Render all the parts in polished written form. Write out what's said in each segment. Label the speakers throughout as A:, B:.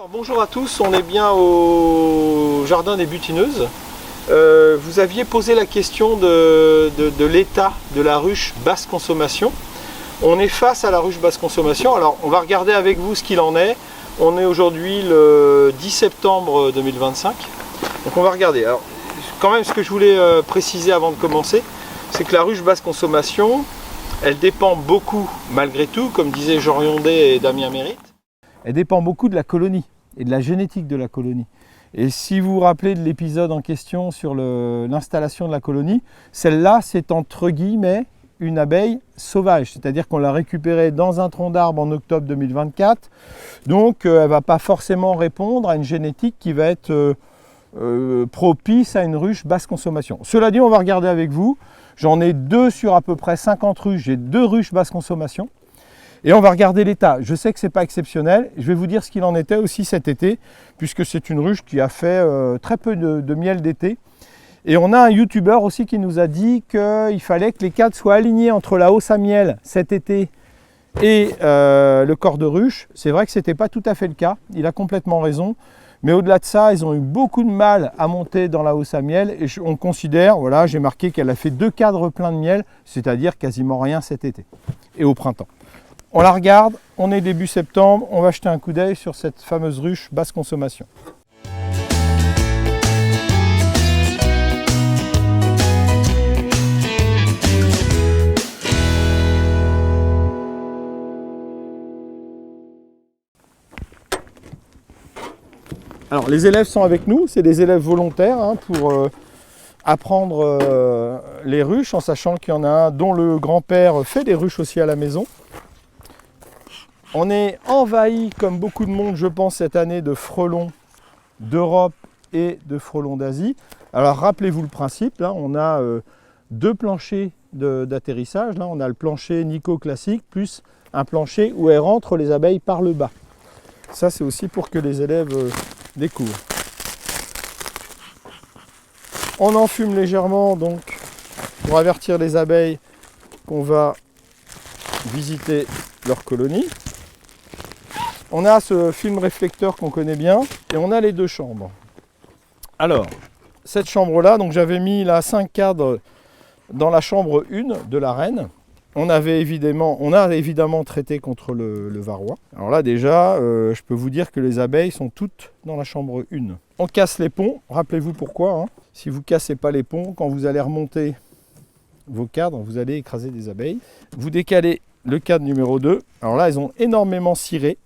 A: Alors bonjour à tous, on est bien au jardin des butineuses. Vous aviez posé la question de l'état de la ruche basse consommation. On est face à la ruche basse consommation, alors on va regarder avec vous ce qu'il en est. On est aujourd'hui le 10 septembre 2025, donc on va regarder. Alors quand même ce que je voulais préciser avant de commencer, c'est que la ruche basse consommation, elle dépend beaucoup malgré tout, comme disaient Jean Riondet et Damien Mérite. Elle dépend beaucoup de la colonie et de la génétique de la colonie. Et si vous vous rappelez de l'épisode en question sur l'installation de la colonie, celle-là c'est entre guillemets une abeille sauvage, c'est-à-dire qu'on l'a récupérée dans un tronc d'arbre en octobre 2024, donc elle ne va pas forcément répondre à une génétique qui va être propice à une ruche basse consommation. Cela dit, on va regarder avec vous, j'en ai deux sur à peu près 50 ruches, j'ai deux ruches basse consommation. Et on va regarder l'état. Je sais que ce n'est pas exceptionnel. Je vais vous dire ce qu'il en était aussi cet été, puisque c'est une ruche qui a fait très peu de miel d'été. Et on a un youtubeur aussi qui nous a dit qu'il fallait que les cadres soient alignés entre la hausse à miel cet été et le corps de ruche. C'est vrai que ce n'était pas tout à fait le cas. Il a complètement raison. Mais au-delà de ça, ils ont eu beaucoup de mal à monter dans la hausse à miel. Et on considère, voilà, j'ai marqué qu'elle a fait 2 cadres pleins de miel, c'est-à-dire quasiment rien cet été et au printemps. On la regarde, on est début septembre, on va jeter un coup d'œil sur cette fameuse ruche basse consommation. Alors les élèves sont avec nous, c'est des élèves volontaires pour apprendre les ruches, en sachant qu'il y en a un dont le grand-père fait des ruches aussi à la maison. On est envahi, comme beaucoup de monde, je pense, cette année de frelons d'Europe et de frelons d'Asie. Alors rappelez-vous le principe, là on a deux planchers d'atterrissage. Là on a le plancher Nico classique, plus un plancher où elles rentrent les abeilles par le bas. Ça c'est aussi pour que les élèves découvrent. On enfume légèrement donc pour avertir les abeilles qu'on va visiter leur colonie. On a ce film réflecteur qu'on connaît bien et on a les deux chambres. Alors, cette chambre-là, donc j'avais mis là 5 cadres dans la chambre 1 de la reine. On a évidemment traité contre le varroa. Alors là déjà, je peux vous dire que les abeilles sont toutes dans la chambre 1. On casse les ponts, rappelez-vous pourquoi. Si vous ne cassez pas les ponts, quand vous allez remonter vos cadres, vous allez écraser des abeilles. Vous décalez le cadre numéro 2. Alors là, elles ont énormément ciré.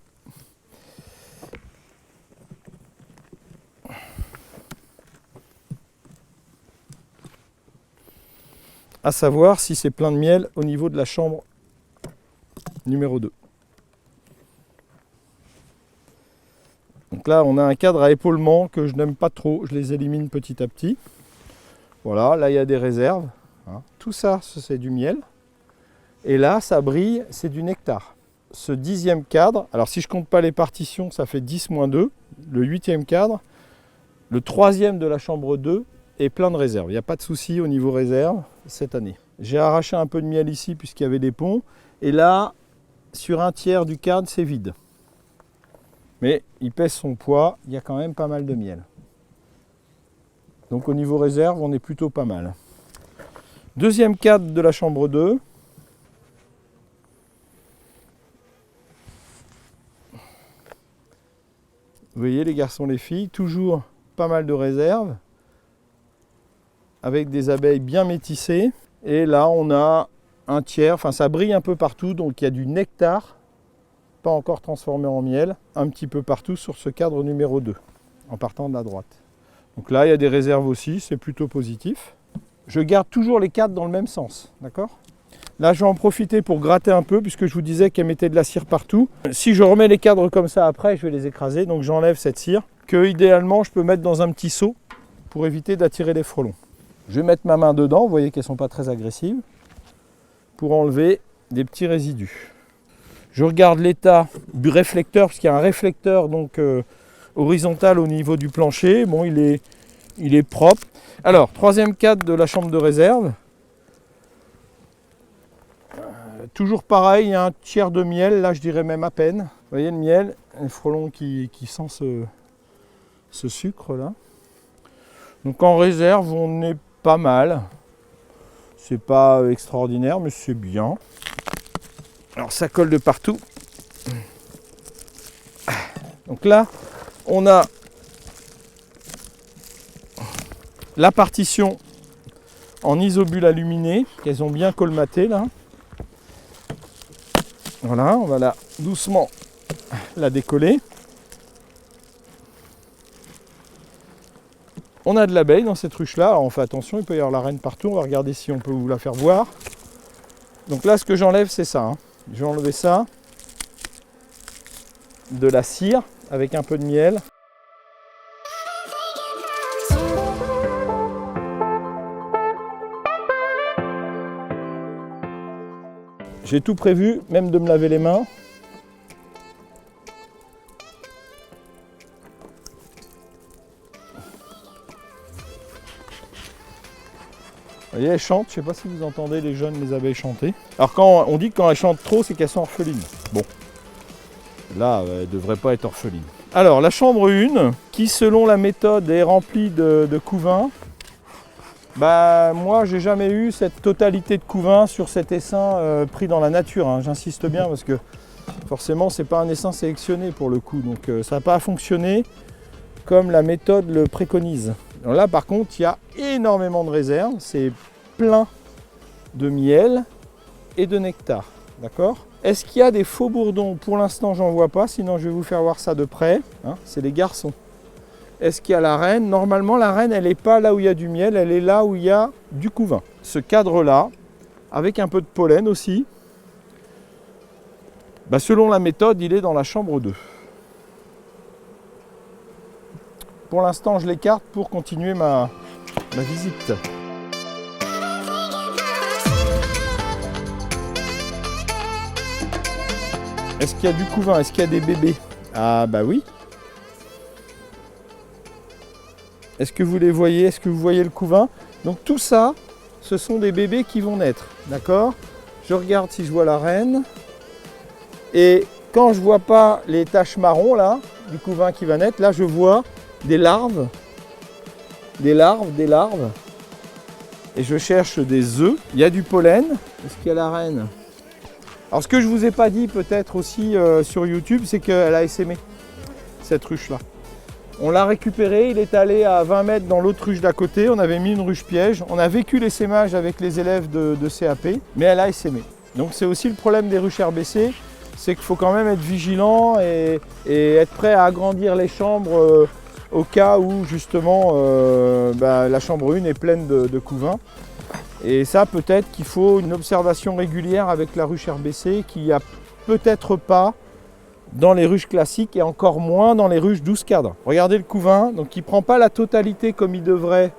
A: À savoir si c'est plein de miel au niveau de la chambre numéro 2. Donc là, on a un cadre à épaulement que je n'aime pas trop, je les élimine petit à petit. Voilà, là il y a des réserves. Tout ça, c'est du miel. Et là, ça brille, c'est du nectar. Ce 10e cadre, alors si je ne compte pas les partitions, ça fait 10-2. Le 8e cadre, le 3e de la chambre 2 est plein de réserves. Il n'y a pas de souci au niveau réserve cette année. J'ai arraché un peu de miel ici puisqu'il y avait des ponts. Et là, sur un tiers du cadre, c'est vide. Mais il pèse son poids, il y a quand même pas mal de miel. Donc au niveau réserve, on est plutôt pas mal. Deuxième cadre de la chambre 2. Vous voyez les garçons, les filles, toujours pas mal de réserves, avec des abeilles bien métissées. Et là, on a un tiers, enfin ça brille un peu partout, donc il y a du nectar, pas encore transformé en miel, un petit peu partout sur ce cadre numéro 2, en partant de la droite. Donc là, il y a des réserves aussi, c'est plutôt positif. Je garde toujours les cadres dans le même sens, d'accord ? Là, je vais en profiter pour gratter un peu, puisque je vous disais qu'elle mettait de la cire partout. Si je remets les cadres comme ça après, je vais les écraser, donc j'enlève cette cire, que idéalement, je peux mettre dans un petit seau pour éviter d'attirer les frelons. Je vais mettre ma main dedans, vous voyez qu'elles ne sont pas très agressives, pour enlever des petits résidus. Je regarde l'état du réflecteur, parce qu'il y a un réflecteur donc, horizontal au niveau du plancher. Bon, il est propre. Alors, 3e cadre de la chambre de réserve. Toujours pareil, il y a un tiers de miel, là je dirais même à peine. voyez le miel, le frelon qui sent ce sucre là. Donc en réserve, on est pas mal. C'est pas extraordinaire, mais c'est bien. Alors ça colle de partout. Donc là, on a la partition en isobule aluminé qu'elles ont bien colmaté là. Voilà, on va doucement la décoller. On a de l'abeille dans cette ruche là, alors on fait attention, il peut y avoir la reine partout, on va regarder si on peut vous la faire voir. Donc là ce que j'enlève c'est ça, hein. Je vais enlever ça, de la cire avec un peu de miel. J'ai tout prévu, même de me laver les mains. Vous voyez, elles chantent, je ne sais pas si vous entendez les jeunes, les abeilles chanter. Alors quand on dit que quand elles chantent trop, c'est qu'elles sont orphelines. Bon, là, elles ne devraient pas être orphelines. Alors, la chambre 1, qui selon la méthode est remplie de couvain, bah moi j'ai jamais eu cette totalité de couvain sur cet essaim pris dans la nature, hein. J'insiste bien parce que forcément c'est pas un essaim sélectionné pour le coup, donc ça n'a pas fonctionné comme la méthode le préconise. Alors là par contre il y a énormément de réserves, c'est plein de miel et de nectar, d'accord? Est-ce qu'il y a des faux bourdons? Pour l'instant j'en vois pas, sinon je vais vous faire voir ça de près, hein, c'est les garçons. Est-ce qu'il y a la reine? Normalement, la reine, elle n'est pas là où il y a du miel, elle est là où il y a du couvain. Ce cadre-là, avec un peu de pollen aussi, bah selon la méthode, il est dans la chambre 2. Pour l'instant, je l'écarte pour continuer ma visite. Est-ce qu'il y a du couvain? Est-ce qu'il y a des bébés? Ah bah oui. Est-ce que vous les voyez? Est-ce que vous voyez le couvain? Donc tout ça, ce sont des bébés qui vont naître, d'accord? Je regarde si je vois la reine. Et quand je ne vois pas les taches marron là, du couvain qui va naître, là je vois des larves. Des larves. Et je cherche des œufs. Il y a du pollen. Est-ce qu'il y a la reine? Alors ce que je ne vous ai pas dit peut-être aussi sur YouTube, c'est qu'elle a essaimé, cette ruche-là. On l'a récupéré, il est allé à 20 mètres dans l'autre ruche d'à côté, on avait mis une ruche piège, on a vécu l'essaimage avec les élèves de CAP, mais elle a essaimé. Donc c'est aussi le problème des ruches RBC, c'est qu'il faut quand même être vigilant et être prêt à agrandir les chambres au cas où justement la chambre 1 est pleine de couvain. Et ça peut-être qu'il faut une observation régulière avec la ruche RBC qu'il n'y a peut-être pas dans les ruches classiques et encore moins dans les ruches 12 cadres. Regardez le couvain, donc il ne prend pas la totalité comme il devrait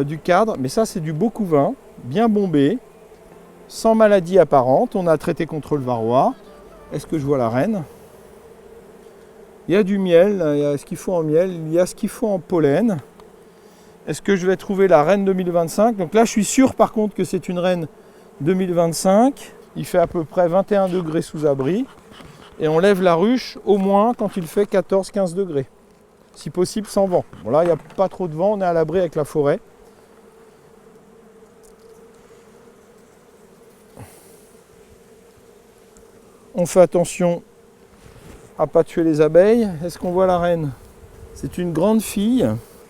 A: du cadre, mais ça c'est du beau couvain, bien bombé, sans maladie apparente. On a traité contre le varroa. Est-ce que je vois la reine? Il y a du miel, il y a ce qu'il faut en miel, il y a ce qu'il faut en pollen. Est-ce que je vais trouver la reine 2025? Donc là je suis sûr par contre que c'est une reine 2025. Il fait à peu près 21 degrés sous abri. Et on lève la ruche au moins quand il fait 14-15 degrés. Si possible sans vent. Bon là il n'y a pas trop de vent, on est à l'abri avec la forêt. On fait attention à ne pas tuer les abeilles. Est-ce qu'on voit la reine? C'est une grande fille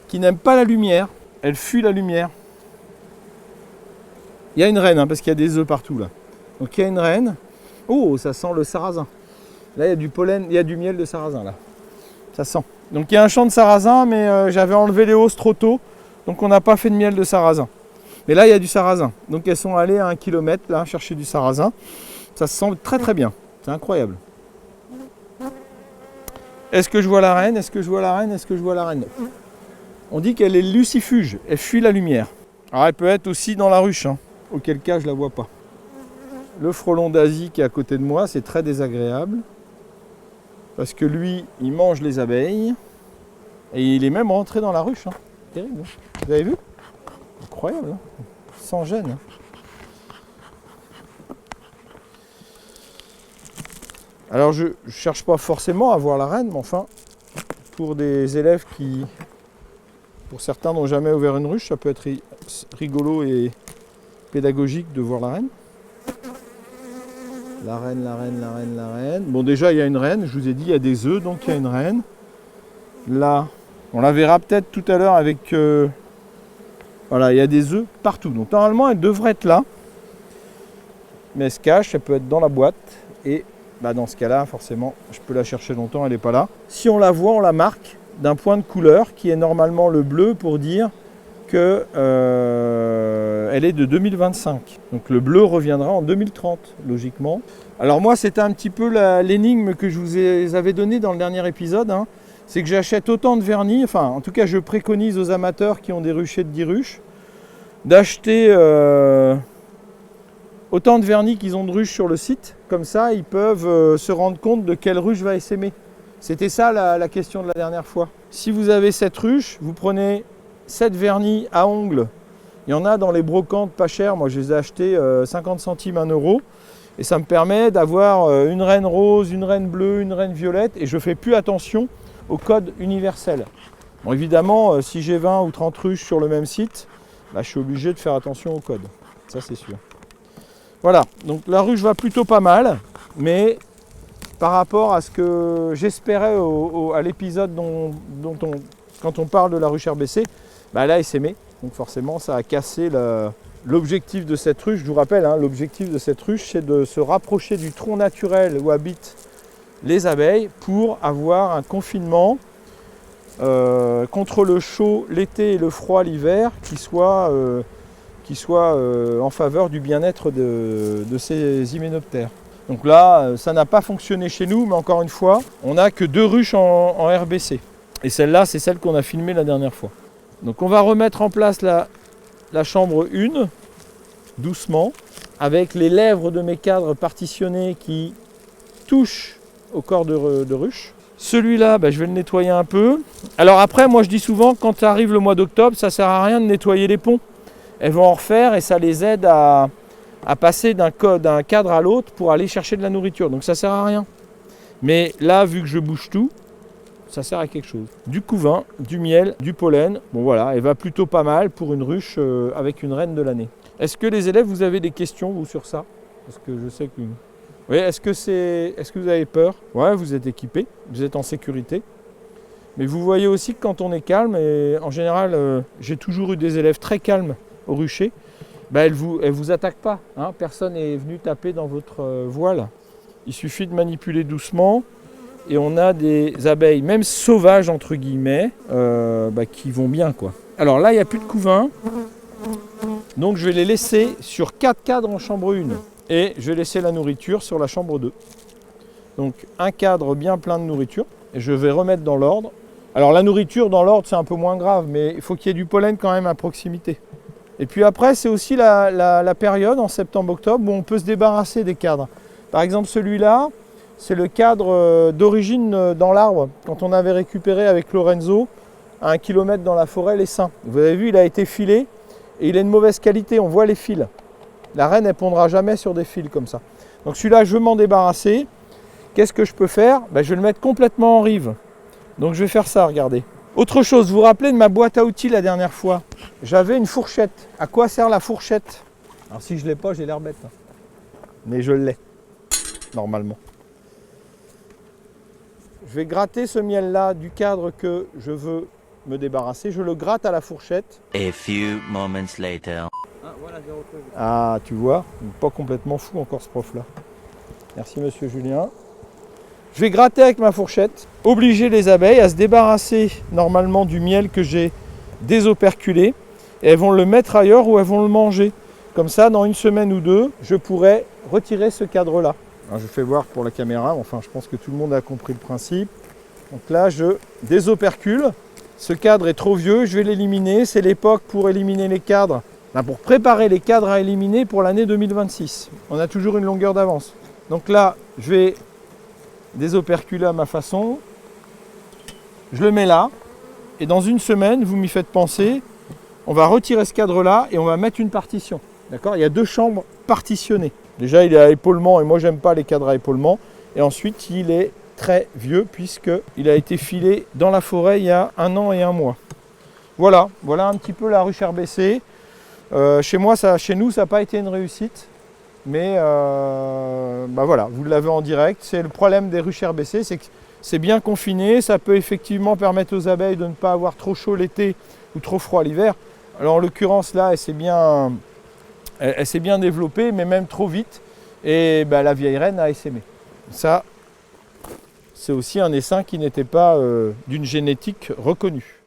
A: qui n'aime pas la lumière. Elle fuit la lumière. Il y a une reine, hein, parce qu'il y a des œufs partout là. Donc il y a une reine. Oh, ça sent le sarrasin. Là, il y a du pollen, il y a du miel de sarrasin là. Ça sent. Donc il y a un champ de sarrasin, mais j'avais enlevé les hausses trop tôt. Donc on n'a pas fait de miel de sarrasin. Mais là, il y a du sarrasin. Donc elles sont allées à 1 km là, chercher du sarrasin. Ça se sent très très bien. C'est incroyable. Est-ce que je vois la reine? Est-ce que je vois la reine? Est-ce que je vois la reine? On dit qu'elle est lucifuge. Elle fuit la lumière. Alors elle peut être aussi dans la ruche, hein, auquel cas je ne la vois pas. Le frelon d'Asie qui est à côté de moi, c'est très désagréable. Parce que lui, il mange les abeilles. Et il est même rentré dans la ruche. Hein. Terrible. Hein. Vous avez vu? Incroyable. Hein. Sans gêne. Hein. Alors je ne cherche pas forcément à voir la reine, mais enfin, pour des élèves qui, pour certains, n'ont jamais ouvert une ruche, ça peut être rigolo et pédagogique de voir la reine. La reine, la reine, la reine, la reine. Bon, déjà, il y a une reine, je vous ai dit, il y a des œufs, donc il y a une reine. Là, on la verra peut-être tout à l'heure avec... voilà, il y a des œufs partout. Donc normalement, elle devrait être là. Mais elle se cache, elle peut être dans la boîte. Et bah, dans ce cas-là, forcément, je peux la chercher longtemps, elle n'est pas là. Si on la voit, on la marque d'un point de couleur qui est normalement le bleu pour dire que elle est de 2025. Donc le bleu reviendra en 2030, logiquement. Alors moi, c'était un petit peu l'énigme que je vous avais donnée dans le dernier épisode. Hein. C'est que j'achète autant de vernis, enfin en tout cas je préconise aux amateurs qui ont des ruchers de 10 ruches d'acheter autant de vernis qu'ils ont de ruches sur le site. Comme ça, ils peuvent se rendre compte de quelle ruche va essaimer. C'était ça la question de la dernière fois. Si vous avez cette ruche, vous prenez 7 vernis à ongles. Il y en a dans les brocantes pas chères. Moi, je les ai achetés 50 centimes, 1 euro. Et ça me permet d'avoir une reine rose, une reine bleue, une reine violette. Et je ne fais plus attention au code universel. Bon, évidemment, si j'ai 20 ou 30 ruches sur le même site, bah, je suis obligé de faire attention au code. Ça, c'est sûr. Voilà. Donc, la ruche va plutôt pas mal. Mais par rapport à ce que j'espérais à l'épisode quand on parle de la ruche RBC, bah là, il s'aimait. Donc forcément, ça a cassé l'objectif de cette ruche. Je vous rappelle, hein, l'objectif de cette ruche, c'est de se rapprocher du tronc naturel où habitent les abeilles pour avoir un confinement contre le chaud l'été et le froid l'hiver qui soit en faveur du bien-être de ces hyménoptères. Donc là, ça n'a pas fonctionné chez nous, mais encore une fois, on n'a que 2 ruches en RBC. Et celle-là, c'est celle qu'on a filmée la dernière fois. Donc on va remettre en place la chambre 1, doucement, avec les lèvres de mes cadres partitionnés qui touchent au corps de ruche. Celui-là, je vais le nettoyer un peu. Alors après, moi je dis souvent, quand arrive le mois d'octobre, ça ne sert à rien de nettoyer les ponts. Elles vont en refaire et ça les aide à passer d'un cadre à l'autre pour aller chercher de la nourriture. Donc ça ne sert à rien. Mais là, vu que je bouge tout, ça sert à quelque chose. Du couvain, du miel, du pollen. Bon voilà, elle va plutôt pas mal pour une ruche avec une reine de l'année. Est-ce que les élèves, vous avez des questions vous sur ça? Parce que je sais que... Oui, est-ce que vous avez peur? Ouais, vous êtes équipés, vous êtes en sécurité. Mais vous voyez aussi que quand on est calme, et en général, j'ai toujours eu des élèves très calmes au rucher, elles vous attaquent pas. Hein, personne n'est venu taper dans votre voile. Il suffit de manipuler doucement. Et on a des abeilles, même sauvages entre guillemets, qui vont bien quoi. Alors là, il n'y a plus de couvain. Donc je vais les laisser sur 4 cadres en chambre 1. Et je vais laisser la nourriture sur la chambre 2. Donc un cadre bien plein de nourriture. Et je vais remettre dans l'ordre. Alors la nourriture dans l'ordre, c'est un peu moins grave, mais il faut qu'il y ait du pollen quand même à proximité. Et puis après, c'est aussi la période, en septembre-octobre, où on peut se débarrasser des cadres. Par exemple, celui-là, c'est le cadre d'origine dans l'arbre, quand on avait récupéré avec Lorenzo à 1 kilomètre dans la forêt les seins. Vous avez vu, il a été filé et il est de mauvaise qualité, on voit les fils. La reine, elle pondra jamais sur des fils comme ça. Donc celui-là, je veux m'en débarrasser. Qu'est-ce que je peux faire? Je vais le mettre complètement en rive. Donc je vais faire ça, regardez. Autre chose, vous vous rappelez de ma boîte à outils la dernière fois? J'avais une fourchette. À quoi sert la fourchette? Alors si je ne l'ai pas, j'ai l'air bête. Mais je l'ai, normalement. Je vais gratter ce miel-là du cadre que je veux me débarrasser. Je le gratte à la fourchette.
B: A few moments later.
A: Ah, tu vois, pas complètement fou encore ce prof-là. Merci monsieur Julien. Je vais gratter avec ma fourchette, obliger les abeilles à se débarrasser normalement du miel que j'ai désoperculé. Et elles vont le mettre ailleurs ou elles vont le manger. Comme ça, dans 1 semaine ou 2, je pourrai retirer ce cadre-là. Alors, je fais voir pour la caméra, enfin je pense que tout le monde a compris le principe. Donc là, je désopercule. Ce cadre est trop vieux, je vais l'éliminer. C'est l'époque pour éliminer les cadres, pour préparer les cadres à éliminer pour l'année 2026. On a toujours une longueur d'avance. Donc là, je vais désoperculer à ma façon. Je le mets là. Et dans 1 semaine, vous m'y faites penser, on va retirer ce cadre-là et on va mettre une partition. D'accord ? Il y a 2 chambres partitionnées. Déjà, il est à épaulement et moi, j'aime pas les cadres à épaulement. Et ensuite, il est très vieux puisqu'il a été filé dans la forêt il y a 1 an et 1 mois. Voilà un petit peu la ruche RBC. Chez nous, ça n'a pas été une réussite. Mais voilà, vous l'avez en direct. C'est le problème des ruches RBC, c'est que c'est bien confiné. Ça peut effectivement permettre aux abeilles de ne pas avoir trop chaud l'été ou trop froid l'hiver. Alors en l'occurrence là, elle s'est bien développée, mais même trop vite. Et la vieille reine a essaimé. Ça, c'est aussi un essaim qui n'était pas d'une génétique reconnue.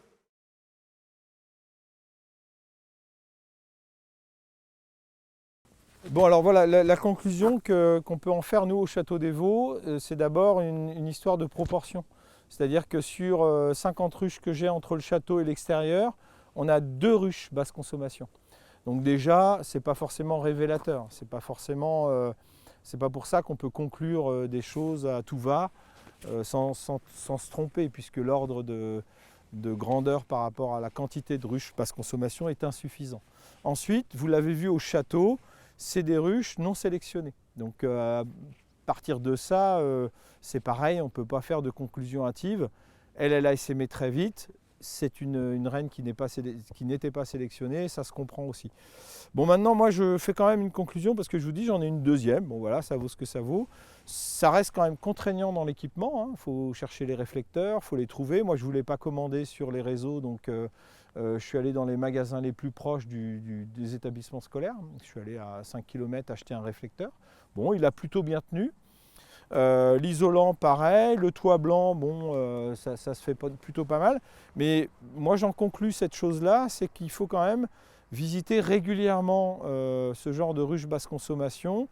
A: Bon, alors voilà, la conclusion qu'on peut en faire nous au Château des Vaux, c'est d'abord une histoire de proportion. C'est-à-dire que sur 50 ruches que j'ai entre le château et l'extérieur, on a 2 ruches basse consommation. Donc déjà, c'est pas forcément révélateur. C'est pas pour ça qu'on peut conclure des choses à tout va sans se tromper, puisque l'ordre de grandeur par rapport à la quantité de ruches basse consommation est insuffisant. Ensuite, vous l'avez vu au château, c'est des ruches non sélectionnées. Donc à partir de ça, c'est pareil, on ne peut pas faire de conclusion hâtive. Elle a essaimé très vite. C'est une reine qui n'était pas sélectionnée, ça se comprend aussi. Bon, maintenant, moi, je fais quand même une conclusion parce que je vous dis, j'en ai une deuxième. Bon, voilà, ça vaut ce que ça vaut. Ça reste quand même contraignant dans l'équipement. Il faut chercher les réflecteurs, il faut les trouver. Moi, je ne voulais pas commander sur les réseaux, donc je suis allé dans les magasins les plus proches des établissements scolaires. Je suis allé à 5 km acheter un réflecteur. Bon, il a plutôt bien tenu. L'isolant pareil, le toit blanc, bon, ça se fait plutôt pas mal. Mais moi j'en conclus cette chose-là, c'est qu'il faut quand même visiter régulièrement ce genre de ruche basse consommation.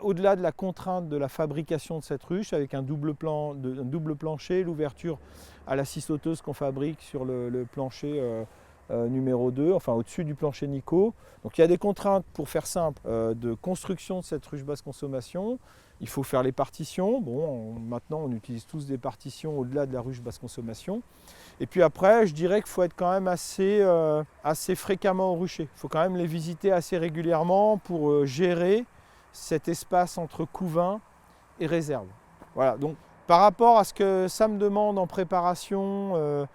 A: Au-delà de la contrainte de la fabrication de cette ruche, avec un double plancher, l'ouverture à la scie sauteuse qu'on fabrique sur le plancher numéro 2, enfin au-dessus du plancher Nico. Donc il y a des contraintes, pour faire simple, de construction de cette ruche basse consommation. Il faut faire les partitions. Bon, maintenant on utilise tous des partitions au-delà de la ruche basse consommation. Et puis après, je dirais qu'il faut être quand même assez fréquemment au rucher. Il faut quand même les visiter assez régulièrement pour gérer cet espace entre couvain et réserve. Voilà, donc par rapport à ce que ça me demande en préparation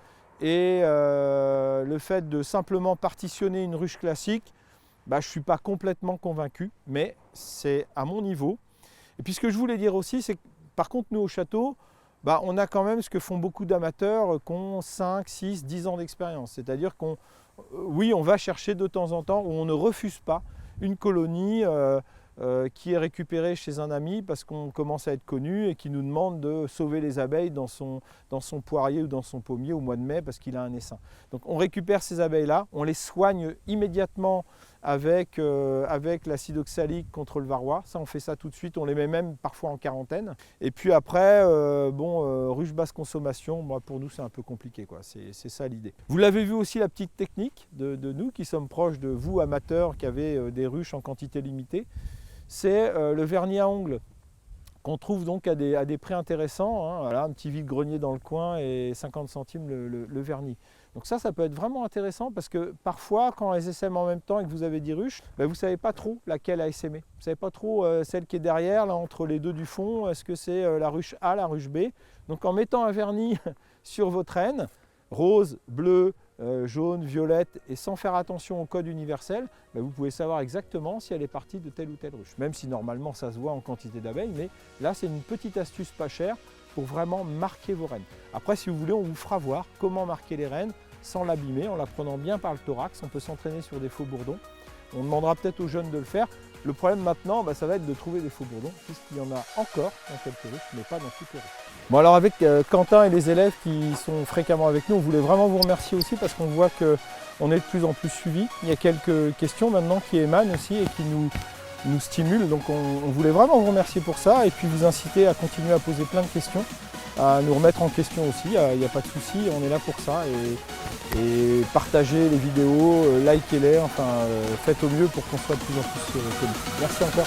A: et le fait de simplement partitionner une ruche classique, je ne suis pas complètement convaincu, mais c'est à mon niveau. Et puis ce que je voulais dire aussi, c'est que par contre nous au château, on a quand même ce que font beaucoup d'amateurs qui ont 5, 6, 10 ans d'expérience. C'est-à-dire qu'on va chercher de temps en temps, ou on ne refuse pas une colonie qui est récupérée chez un ami parce qu'on commence à être connu et qui nous demande de sauver les abeilles dans son poirier ou dans son pommier au mois de mai parce qu'il a un essaim. Donc on récupère ces abeilles-là, on les soigne immédiatement avec l'acide oxalique contre le varroa. Ça, on fait ça tout de suite, on les met même parfois en quarantaine. Et puis après, ruche basse consommation, pour nous c'est un peu compliqué, quoi. C'est ça l'idée. Vous l'avez vu aussi, la petite technique de nous qui sommes proches de vous amateurs qui avez des ruches en quantité limitée, c'est le vernis à ongles qu'on trouve donc à des prix intéressants, hein. Voilà, un petit vide-grenier dans le coin et 50 centimes le vernis. Donc ça peut être vraiment intéressant parce que parfois, quand elles essaiment en même temps et que vous avez 10 ruches, vous ne savez pas trop laquelle a essaimé. Vous ne savez pas trop celle qui est derrière, là, entre les deux du fond, est-ce que c'est la ruche A, la ruche B. Donc en mettant un vernis sur votre reine, rose, bleu, jaune, violette, et sans faire attention au code universel, vous pouvez savoir exactement si elle est partie de telle ou telle ruche. Même si normalement ça se voit en quantité d'abeilles, mais là c'est une petite astuce pas chère pour vraiment marquer vos reines. Après, si vous voulez, on vous fera voir comment marquer les reines sans l'abîmer, en la prenant bien par le thorax. On peut s'entraîner sur des faux bourdons. On demandera peut-être aux jeunes de le faire. Le problème maintenant, ça va être de trouver des faux bourdons, puisqu'il y en a encore dans quelques ruches, mais pas dans toutes les ruches. Bon, alors avec Quentin et les élèves qui sont fréquemment avec nous, on voulait vraiment vous remercier aussi parce qu'on voit qu'on est de plus en plus suivis. Il y a quelques questions maintenant qui émanent aussi et qui nous stimulent. Donc on voulait vraiment vous remercier pour ça et puis vous inciter à continuer à poser plein de questions, à nous remettre en question aussi. Il n'y a pas de souci, on est là pour ça. Et partagez les vidéos, likez-les, enfin faites au mieux pour qu'on soit de plus en plus connus. Merci encore.